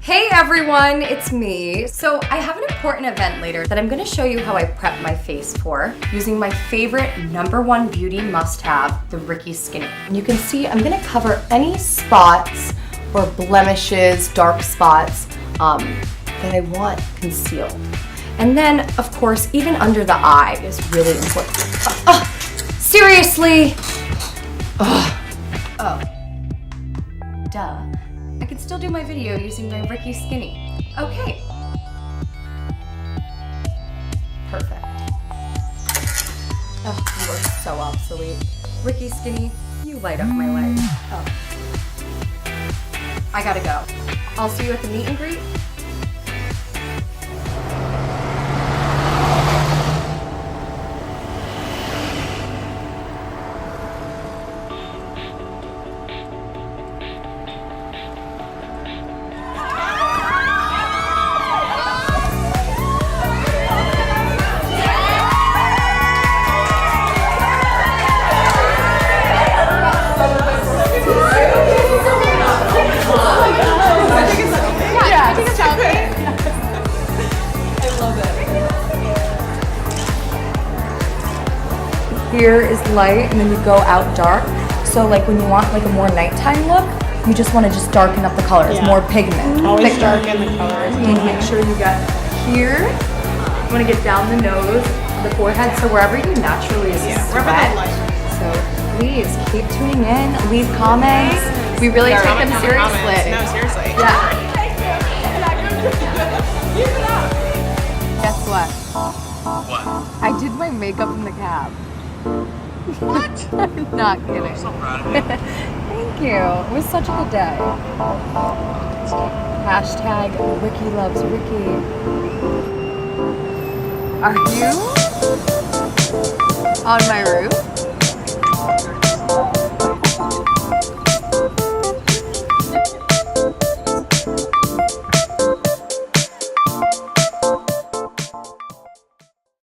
Hey everyone, it's me. So I have an important event later that I'm gonna show you how I prep my face for using my favorite #1 beauty must-have, the RIKI SKINNY. And you can see I'm gonna cover any spots or blemishes, dark spots that I want concealed. And then, of course, even under the eye is really important. Seriously? Oh, duh. I can still do my video using my RIKI SKINNY. Okay. Perfect. Oh, you are so obsolete. RIKI SKINNY, you light up my life. Oh. I gotta go. I'll see you at the meet and greet. Here is light, and then you go out dark. So like when you want like a more nighttime look, you just want to just darken up the colors, more pigment. Always darken the colors. Make sure you get here. You want to get down the nose, the forehead, so wherever you naturally sweat. So please keep tuning in, leave comments. We really take them seriously. No, seriously. Yeah. Guess what? What? I did my makeup in the cab. What? I'm not kidding. I'm so proud of you. Thank you. It was such a good day. Hashtag Ricky loves Ricky. Are you on my roof?